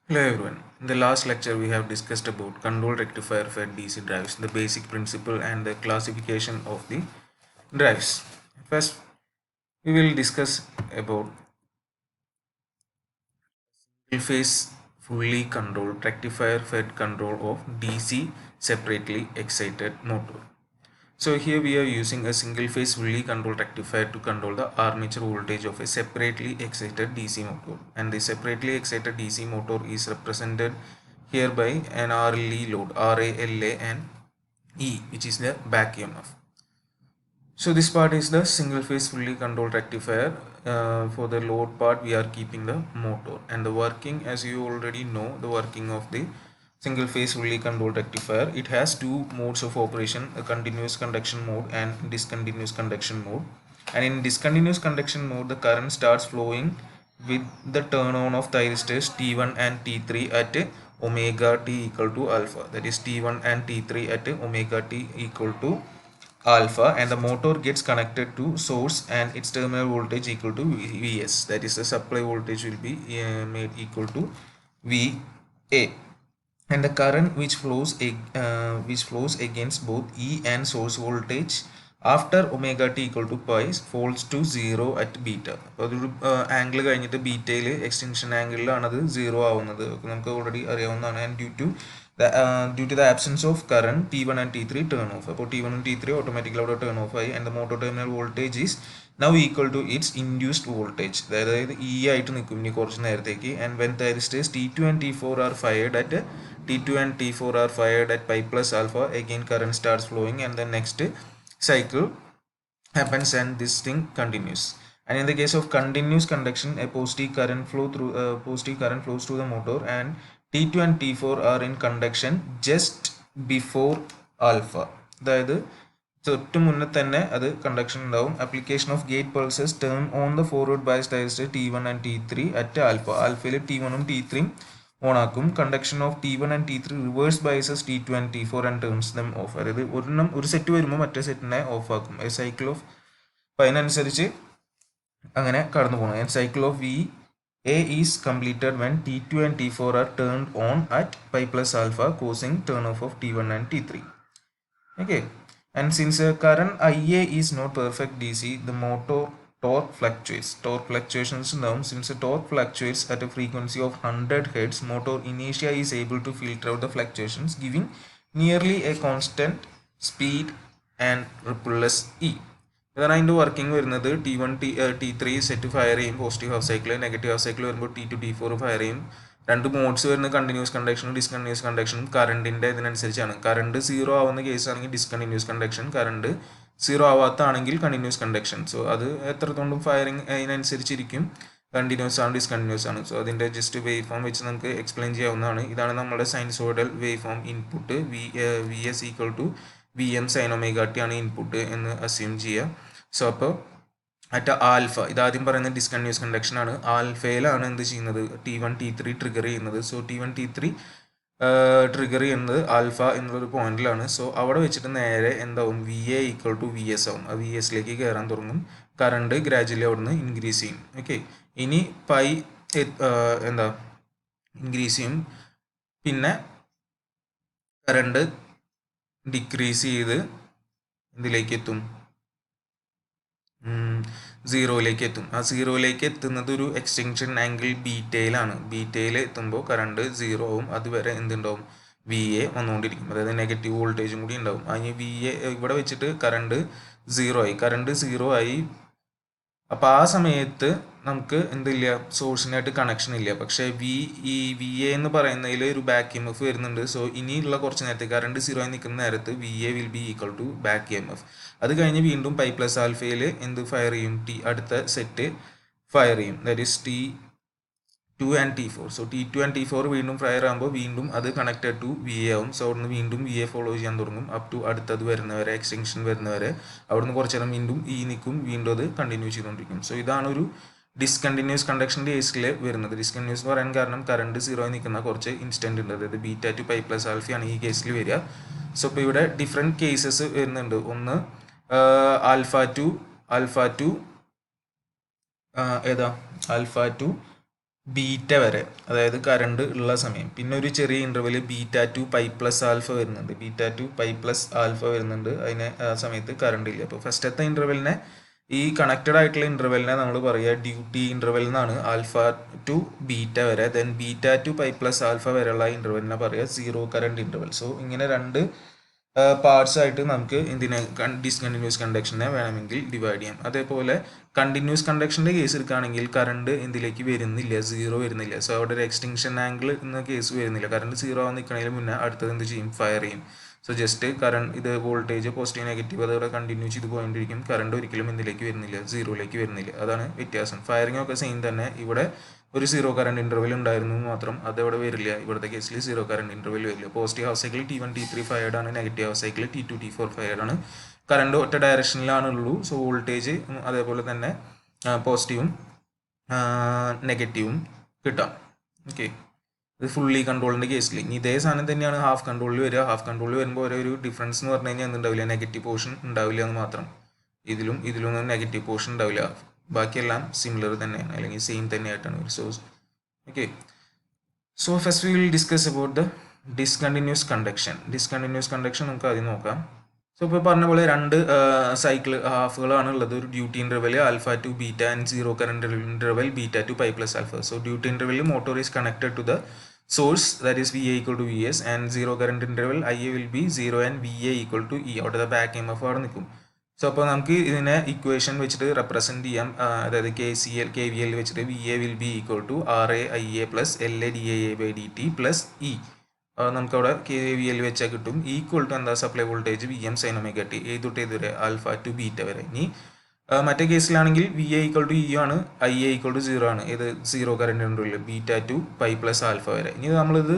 Hello everyone. In the last lecture, we have discussed about control rectifier fed DC drives, the basic principle and the classification of the drives. First, we will discuss about single phase fully controlled rectifier fed control of DC separately excited motor. So here we are using a single phase fully controlled rectifier to control the armature voltage of a separately excited DC motor, and the separately excited DC motor is represented here by an RLE load, RALA and E, which is the back EMF. So this part is the single phase fully controlled rectifier. For the load part we are keeping the motor, and the working, as you already know, the working of the single phase fully controlled rectifier. It has two modes of operation, a continuous conduction mode and discontinuous conduction mode. And in discontinuous conduction mode, the current starts flowing with the turn on of thyristors T1 and T3 at omega t equal to alpha. That is T1 and T3 at omega t equal to alpha, and the motor gets connected to source and its terminal voltage equal to Vs. That is, the supply voltage will be made equal to Va, and the current which flows against both E and source voltage after omega t equal to pi falls to 0 at beta. അപ്പോൾ അതൊരു angle കഴിഞ്ഞിട്ട് ബീറ്റയിൽ extension ആംഗിളിലാണ് അത് zero ആവുന്നത്. നമുക്ക് already അറിയാവുന്നതാണ്. And due to the absence of current, T1 and T3 turn off. അപ്പോൾ T1 and T3 automatically അവിടെ turn off ആയി, and the motor terminal voltage is now equal to its induced voltage. അതായത് E ആയിട്ട് നിൽക്കും ഇനി കുറച്ച് നേരത്തേക്ക്. And when thyristors T2 and T4 are fired at T2 and T4 are fired at pi plus alpha, again current starts flowing, and the next cycle happens and this thing continues. And in the case of continuous conduction, a positive current flows through the motor, and T2 and T4 are in conduction just before alpha. അതായത് തൊട്ട് മുന്നേ തന്നെ അത് conduction ഉണ്ടാവും. Application of gate pulses turn on the forward bias thyristor T1 and T3 at alpha. ആൽഫയിൽ T1 ഉം T3 on ആക്കും. Conduction of T1 and T3 reverse biases T2 and T4 and turns them off. അതായത് ഒരു set വരുമ്പോൾ മറ്റേ സെറ്റിനെ of ആക്കും. A cycle of അതിനനുസരിച്ച് അങ്ങനെ കടന്നു പോകണം. And cycle of A is completed when T2 and T4 are turned on at pi plus alpha, causing turn off of T1 and T3. Okay, and since current IA is not perfect DC, the motor torque fluctuates. Torque fluctuations now, since the torque fluctuates at a frequency of 100 Hz, motor inertia is able to filter out the fluctuations, giving nearly a constant speed and rippleless E. ഇതാണ് അതിൻ്റെ working വരുന്നത്. T1 T3 set fire ചെയ്യും, positive half cycle. Negative half cycle വരുമ്പോൾ T2 T4 fire ചെയ്യും. രണ്ട് modes വരുന്നത് continuous കണ്ടക്ഷനും discontinuous കണ്ടക്ഷനും കറണ്ടിൻ്റെ ഇതിനനുസരിച്ചാണ്. കറണ്ട് സീറോ ആവുന്ന കേസ് ആണെങ്കിൽ ഡിസ്കണ്ടിന്യൂസ് കണ്ടക്ഷൻ, കറണ്ട് സീറോ ആവാത്താണെങ്കിൽ കണ്ടിന്യൂസ് കണ്ടക്ഷൻ. സോ അത് എത്രത്തോണ്ടും ഫയറിങ് അതിനനുസരിച്ചിരിക്കും, കണ്ടിന്യൂസ് ആണ് ഡിസ്കണ്ടിന്യൂസ് ആണ്. സോ അതിൻ്റെ ജസ്റ്റ് വേവ് ഫോം വെച്ച് നമുക്ക് എക്സ്പ്ലെയിൻ ചെയ്യാവുന്നതാണ്. ഇതാണ് നമ്മുടെ sinusoidal wave form input. V S equal to V M sign omega t ആണ് ഇൻപുട്ട് എന്ന് അസ്യൂം ചെയ്യുക. സോ അപ്പോൾ അറ്റ് ആൽഫ, ഇതാദ്യം പറയുന്നത് ഡിസ്കണ്ടിന്യൂസ് കണ്ടക്ഷൻ ആണ്. ആൽഫയിലാണ് എന്ത് ചെയ്യുന്നത്, T1 T3 ട്രിഗർ ചെയ്യുന്നത്. സോ T1 T3 ട്രിഗർ ചെയ്യുന്നത് ആൽഫ എന്നുള്ളൊരു പോയിന്റിലാണ്. സോ അവിടെ വെച്ചിട്ട് നേരെ എന്താവും, VA ഈക്വൽ ടു VS ആവും. ആ VSലേക്ക് കയറാൻ തുടങ്ങും. കറണ്ട് ഗ്രാജുവലി അവിടെ നിന്ന് ഇൻക്രീസ് ചെയ്യും. ഓക്കെ, ഇനി പൈ എന്താ ഇൻക്രീസ് ചെയ്യും. പിന്നെ കറണ്ട് ഡിക്രീസ് ചെയ്ത് ഇതിലേക്ക് എത്തും, സീറോയിലേക്ക് എത്തും. ആ സീറോയിലേക്ക് എത്തുന്നത് ഒരു എക്സ്റ്റൻഷൻ ആംഗിൾ ബീറ്റയിലാണ്. ബീറ്റയിൽ എത്തുമ്പോൾ കറണ്ട് സീറോ ആവും. അതുവരെ എന്തുണ്ടാവും, VA വന്നുകൊണ്ടിരിക്കും. അതായത് നെഗറ്റീവ് വോൾട്ടേജും കൂടി ഉണ്ടാവും. അതിന് VA ഇവിടെ വെച്ചിട്ട് കറണ്ട് സീറോ ആയി. അപ്പോൾ ആ സമയത്ത് നമുക്ക് എന്തില്ല, സോഴ്സിനായിട്ട് കണക്ഷൻ ഇല്ല. പക്ഷേ VA എന്ന് പറയുന്നതിൽ ഒരു ബാക്ക് EMF വരുന്നുണ്ട്. സോ ഇനിയുള്ള കുറച്ച് നേരത്തെ കറണ്ട് സീറോ ആയി നിൽക്കുന്ന നേരത്ത് VA will be equal to back EMF. അത് കഴിഞ്ഞ് വീണ്ടും പൈ പ്ലസ് ആൽഫയിൽ എന്ത് ഫയർ ചെയ്യും, അടുത്ത സെറ്റ് ഫയർ ചെയ്യും. That is T2 and T4. So T2 and T4 വീണ്ടും ഫയർ ആകുമ്പോൾ വീണ്ടും അത് കണക്റ്റഡ് ടു VA ആവും. സോ അവിടുന്ന് വീണ്ടും VA ഫോളോ ചെയ്യാൻ തുടങ്ങും അപ് ടു അടുത്തത് വരുന്നവരെ, എക്സ്റ്റൻഷൻ വരുന്നവരെ. അവിടുന്ന് കുറച്ച് നേരം വീണ്ടും നിൽക്കും, വീണ്ടും അത് കണ്ടിന്യൂ ചെയ്തുകൊണ്ടിരിക്കും. സോ ഇതാണ് ഒരു ഡിസ്കണ്ടിന്യൂസ് കണ്ടക്ഷൻ്റെ കേസിൽ വരുന്നത്. ഡിസ്കണ്ടിന്യൂസ് പറയാൻ കാരണം കറണ്ട് സീറോ ആയി നിൽക്കുന്ന കുറച്ച് ഇൻസ്റ്റൻറ്റ് ഉണ്ട്. അതായത് ബീറ്റ ടു പൈ പ്ലസ് ആൽഫയാണ് ഈ കേസിൽ വരിക. സോ ഇപ്പോൾ ഇവിടെ ഡിഫറെൻറ്റ് കേസസ് വരുന്നുണ്ട്. ഒന്ന് ആൽഫ ടു ഏതാ ആൽഫ ടു ബീറ്റ വരെ, അതായത് കറണ്ട് ഉള്ള സമയം. പിന്നെ ഒരു ചെറിയ interval beta to pi plus alpha വരുന്നുണ്ട്. Beta to pi plus alpha വരുന്നുണ്ട്. അതിന് ആ സമയത്ത് കറണ്ട് ഇല്ല. അപ്പോൾ ഫസ്റ്റത്തെ ഇൻ്റർവെലിനെ, ഈ കണക്റ്റഡ് ആയിട്ടുള്ള ഇൻ്റർവെലിനെ നമ്മൾ പറയുക ഡ്യൂട്ടി ഇൻ്റർവെൽ എന്നാണ്. ആൽഫ ടു ബീറ്റ വരെ, then beta to pi plus alpha വരെയുള്ള ഇൻ്റർവെലിനെ പറയുക സീറോ കറണ്ട് ഇൻ്റർവെൽ. സോ ഇങ്ങനെ രണ്ട് പാർട്സ് ആയിട്ട് നമുക്ക് ഇതിനെ ഡിസ്കണ്ടിന്യൂസ് കണ്ടക്ഷനെ വേണമെങ്കിൽ ഡിവൈഡ് ചെയ്യാം. അതേപോലെ കണ്ടിന്യൂസ് കണ്ടക്ഷൻ്റെ കേസ് എടുക്കുകയാണെങ്കിൽ കറണ്ട് എന്തിലേക്ക് വരുന്നില്ല, സീറോ വരുന്നില്ല. സോ അവിടെ ഒരു എക്സ്റ്റിങ്ഷൻ ആംഗിൾ എന്ന കേസ് വരുന്നില്ല. കറണ്ട് സീറോ ആവാൻ നിൽക്കണതിന് മുന്നേ അടുത്തത് എന്ത് ചെയ്യും, ഫയർ ചെയ്യും. സോ ജസ്റ്റ് കറണ്ട് ഇത് വോൾട്ടേജ് പോസിറ്റീവ് നെഗറ്റീവ് അതോടെ കണ്ടിന്യൂ ചെയ്ത് പോയിട്ടിരിക്കും. കറണ്ട് ഒരിക്കലും എന്തിലേക്ക് വരുന്നില്ല, സീറോയിലേക്ക് വരുന്നില്ല. അതാണ് വ്യത്യാസം. ഫയറിംഗ് ഒക്കെ സെയിം തന്നെ. ഇവിടെ ഒരു സീറോ കറണ്ട് ഇൻ്റർവെൽ ഉണ്ടായിരുന്നു മാത്രം, അതവിടെ വരില്ല. ഇവിടുത്തെ കേസിൽ സീറോ കറണ്ട് ഇൻ്റർവെൽ വരില്ല. Positive half cycle T1 T3 fired ആണ്, negative half cycle T2 T4 fired ആണ്. കറണ്ട് ഒറ്റ ഡയറക്ഷനിലാണുള്ളൂ. സോ വോൾട്ടേജ് അതേപോലെ തന്നെ പോസിറ്റീവും നെഗറ്റീവും കിട്ടാം. ഓക്കെ, ഇത് ഫുള്ളി കൺട്രോളിൻ്റെ കേസിൽ ഇനി ഇതേ സാധനം തന്നെയാണ് ഹാഫ് കൺട്രോളിൽ വരിക. ഹാഫ് കൺട്രോളിൽ വരുമ്പോൾ ഒരു ഡിഫറൻസ് എന്ന് പറഞ്ഞു കഴിഞ്ഞാൽ എന്തുണ്ടാവില്ല, നെഗറ്റീവ് പോർഷൻ ഉണ്ടാവില്ല എന്ന് മാത്രം. ഇതിലൊന്നും നെഗറ്റീവ് പോർഷൻ ഉണ്ടാവില്ല. ബാക്കിയെല്ലാം സിമിലർ തന്നെയാണ്, അല്ലെങ്കിൽ സെയിം തന്നെയായിട്ടാണ് ഒരു source. Okay, so first we will discuss about the discontinuous conduction. Discontinuous conduction നമുക്ക് ആദ്യം നോക്കാം. സോ ഇപ്പോൾ പറഞ്ഞ പോലെ രണ്ട് സൈക്കിൾ ഹാഫുകളാണ് ഉള്ളത്. ഒരു duty interval alpha to beta and zero current interval beta to pi plus alpha. So duty interval motor is connected to the source, that is VA equal to VS, and zero current interval IA will be 0 and VA equal to E. അവിടെ the back EMF അവിടെ നിൽക്കും. So അപ്പോൾ നമുക്ക് ഇതിനെ equation വെച്ചിട്ട് represent ചെയ്യാം. അതായത് KVL വെച്ചിട്ട് VA will be equal to RA IA plus LA DIA by DT plus E. നമുക്കവിടെ KVL വെച്ചാൽ കിട്ടും. ഈക്വൽ ടു എന്താ, supply voltage VM sin omega t, ഏത് തൊട്ട് ഏത് വരെ, ആൽഫ ടു ബീറ്റ വരെ. ഇനി മറ്റേ കേസിലാണെങ്കിൽ VA ഈക്വൽ ടു E ആണ്, IA ഈക്വൽ ടു 0 ആണ്. ഇത് zero current interval beta to pi plus alpha വരെ. ഇനി നമ്മളിത്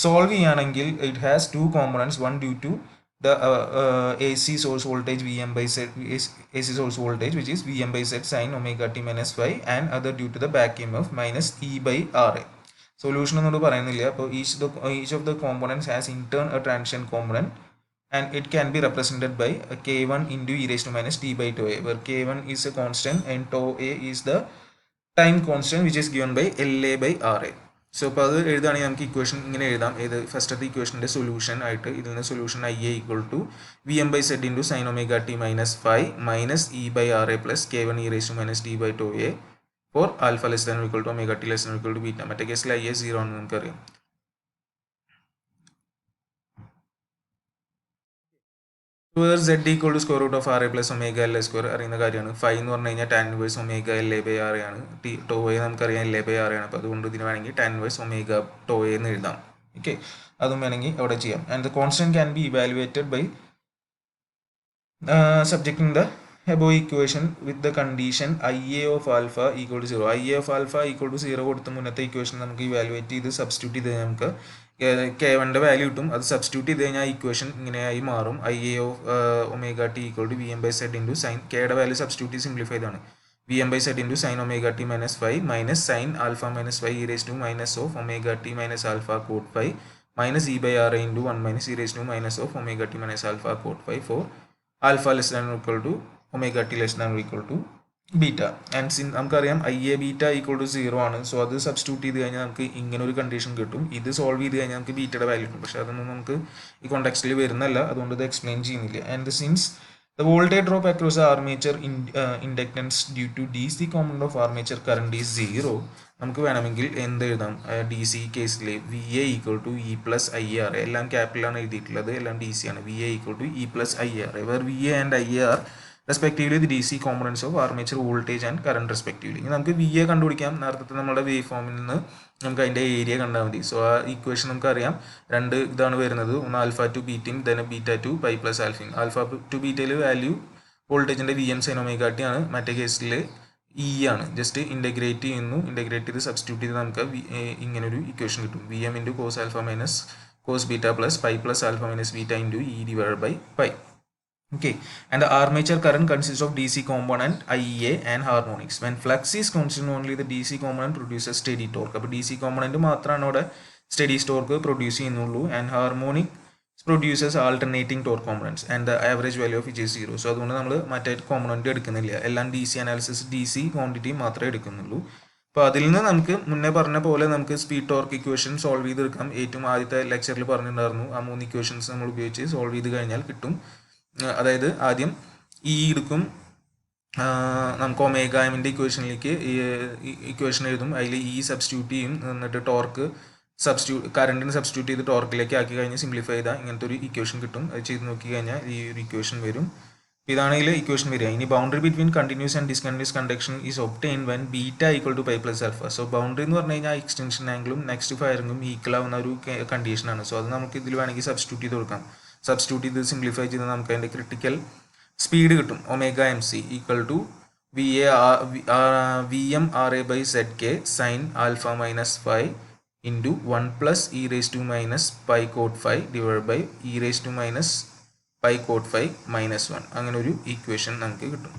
സോൾവ് ചെയ്യുകയാണെങ്കിൽ it has two components. One due to the AC source voltage VM by Z, AC source voltage which is VM by Z sin omega t minus phi, and other due to the back EMF minus E by RA. Solution എന്നോട് പറയുന്നില്ല. അപ്പോൾ each of the components has in turn a transition component, and it can be represented by K1 into e raised to minus t by tau a, where K1 is a constant and tau a is the time constant which is given by LA by RA. So അപ്പോൾ അത് എഴുതുകയാണെങ്കിൽ നമുക്ക് equation ഇങ്ങനെ എഴുതാം. ഏത് ഫസ്റ്റത്തെ ഇക്വേഷൻ്റെ solution ആയിട്ട് ഇതിൽ നിന്ന് solution IA equal to VM by Z into sine omega t minus phi minus E by RA plus K1 e raised to minus t by tau a for alpha less than equal to omega t less than equal to beta. മറ്റേ കേസിൽ IA 0 ആണെന്ന് നമുക്കറിയാം. Where Z equal to square root of RA പ്ലസ് omega LA square അറിയുന്ന കാര്യമാണ്. Phi എന്ന് പറഞ്ഞു കഴിഞ്ഞാൽ tan inverse omega LA by RA ആണ്. ടോ എ നമുക്കറിയാം LA ബൈ RA ആണ്. അപ്പോൾ അതുകൊണ്ട് ഇതിന് വേണമെങ്കിൽ tan inverse omega tau a എന്ന് എഴുതാം. ഓക്കെ, അതും വേണമെങ്കിൽ അവിടെ ചെയ്യാം. And the constant can be evaluated by subjecting the above equation with the condition IA of alpha equal to 0. IA of alpha equal to 0 കൊടുത്ത മുന്നത്തെ ഇക്വേഷൻ നമുക്ക് evaluate ചെയ്ത് സബ്സ്റ്റിറ്റ്യൂട്ട് ചെയ്ത് നമുക്ക് K1ൻ്റെ വാല്യൂ കിട്ടും. അത് സബ്സ്റ്റിറ്റ്യൂട്ട് ചെയ്ത് കഴിഞ്ഞാൽ ഇക്വേഷൻ ഇങ്ങനെയായി മാറും. IA of omega t equal to VM by Z into sine, കെയുടെ വാല്യൂ സബ്സ്റ്റിറ്റ്യൂട്ട് ചെയ്ത് സിംപ്ലിഫൈ ചെയ്താണ്. VM by Z into sine omega t minus phi minus sine alpha minus phi e raise to minus of omega t minus alpha cot phi minus E by RA into 1 minus e raise to minus of omega t minus alpha cot phi for alpha less than equal to omega t less than equal to beta. And നമുക്കറിയാം IA beta equal to 0 ആണ്. So അത് substitute ചെയ്ത് കഴിഞ്ഞാൽ നമുക്ക് ഇങ്ങനെ ഒരു condition കിട്ടും. ഇത് സോൾവ് ചെയ്ത് കഴിഞ്ഞാൽ നമുക്ക് ബീറ്റയുടെ വാല്യൂ കിട്ടും. പക്ഷേ അതൊന്നും നമുക്ക് ഈ കോണ്ടെക്സ്റ്റിൽ വരുന്നല്ല, അതുകൊണ്ട് ഇത് എക്സ്പ്ലെയിൻ ചെയ്യുന്നില്ല. And since the voltage drop across the armature inductance due to DC component of armature current is 0, നമുക്ക് വേണമെങ്കിൽ എന്ത് എഴുതാം, DC കേസിൽ VA equal to E plus IR, എല്ലാം ക്യാപിറ്റലാണ് എഴുതിയിട്ടുള്ളത്, എല്ലാം DC ആണ്. VA equal to E plus IR, where VA and IR respectively the DC components of armature voltage and current respectively. ഇനി നമുക്ക് VA കണ്ടുപിടിക്കാം. നേരത്തെ നമ്മുടെ വേവ് ഫോമിൽ നിന്ന് നമുക്ക് അതിൻ്റെ ഏരിയ കണ്ടാൽ മതി. സോ ആ ഇക്വേഷൻ നമുക്കറിയാം. രണ്ട് ഇതാണ് വരുന്നത്, ഒന്ന് ആൽഫ ടു ബീറ്റയും then beta to pi plus ആൽഫയും. ആൽഫ ടു ബീറ്റയിൽ വാല്യൂ വോൾട്ടേജിൻ്റെ VM സൈൻ ഒമേഗ ടി ആണ്, മറ്റേ കേസിൽ E ആണ്. ജസ്റ്റ് ഇൻ്റഗ്രേറ്റ് ചെയ്യുന്നു, ഇൻ്റഗ്രേറ്റ് ചെയ്ത് സബ്സ്റ്റിറ്റ്യൂട്ട് ചെയ്ത് നമുക്ക് ഇങ്ങനൊരു ഇക്വേഷൻ കിട്ടും. VM into cos alpha minus cos beta plus pi plus alpha minus beta into E divide by pi. Okay, and the armature current consists of DC component IA and harmonics. When flux is constant, only the DC component produces steady torque. അപ്പോൾ DC component മാത്രമാണ് അവിടെ steady torque produce ചെയ്യുന്നുള്ളൂ, and harmonic produces alternating torque components and the average value of which is 0. So അതുകൊണ്ട് നമ്മൾ മറ്റേ component എടുക്കുന്നില്ല, എല്ലാം DC analysis DC quantity മാത്രമേ എടുക്കുന്നുള്ളൂ. അപ്പോൾ അതിൽ നിന്ന് നമുക്ക് മുന്നേ പറഞ്ഞ പോലെ നമുക്ക് സ്പീഡ് ടോർക്ക് ഇക്വേഷൻ സോൾവ് ചെയ്തെടുക്കാം. ഏറ്റവും ആദ്യത്തെ ലെക്ചറിൽ പറഞ്ഞിട്ടുണ്ടായിരുന്നു, ആ 3 ഇക്വേഷൻസ് നമ്മൾ ഉപയോഗിച്ച് സോൾവ് ചെയ്ത് കഴിഞ്ഞാൽ കിട്ടും. അതായത് ആദ്യം ഇ എടുക്കും, നമുക്ക് ഒമേഗ എമ്മിൻ്റെ ഇക്വേഷനിലേക്ക് ഇക്വേഷൻ എഴുതും, അതിൽ ഇ സബ്സ്റ്റിറ്റ്യൂട്ട് ചെയ്യും, എന്നിട്ട് ടോർക്ക് കറണ്ടിന് സബ്സ്റ്റിറ്റ്യൂട്ട് ചെയ്ത് ടോർക്കിലേക്ക് ആക്കി കഴിഞ്ഞ് സിംപ്ലിഫൈ ചെയ്താൽ ഇങ്ങനത്തെ ഒരു ഇക്വേഷൻ കിട്ടും. അത് ചെയ്ത് നോക്കി കഴിഞ്ഞാൽ ഈ ഒരു ഇക്വേഷൻ വരും. ഇതാണെങ്കിൽ ഇക്വേഷൻ വരിക. ഇനി boundary between continuous and discontinuous conduction is obtain when beta equal to pi plus alpha. So boundary എന്ന് പറഞ്ഞു കഴിഞ്ഞാൽ എക്സ്റ്റൻഷൻ ആംഗിളും നെക്സ്റ്റ് ഫയറിംഗും ഈക്വൽ ആവുന്ന ഒരു കണ്ടീഷനാണ്. സോ അത് നമുക്ക് ഇതിൽ വേണമെങ്കിൽ സബ്സ്റ്റിറ്റ്യൂട്ട് ചെയ്ത് കൊടുക്കാം. സബ്സ്റ്റിറ്റ്യൂട്ട് ചെയ്ത് സിംപ്ലിഫൈ ചെയ്ത് നമുക്ക് അതിൻ്റെ ക്രിട്ടിക്കൽ സ്പീഡ് കിട്ടും. Omega m c equal to VmRA/Zk sin alpha minus phi into 1 plus e raised to minus pi cot phi divided by e raised to minus pi cot phi minus 1. അങ്ങനെ ഒരു equation നമുക്ക് കിട്ടും.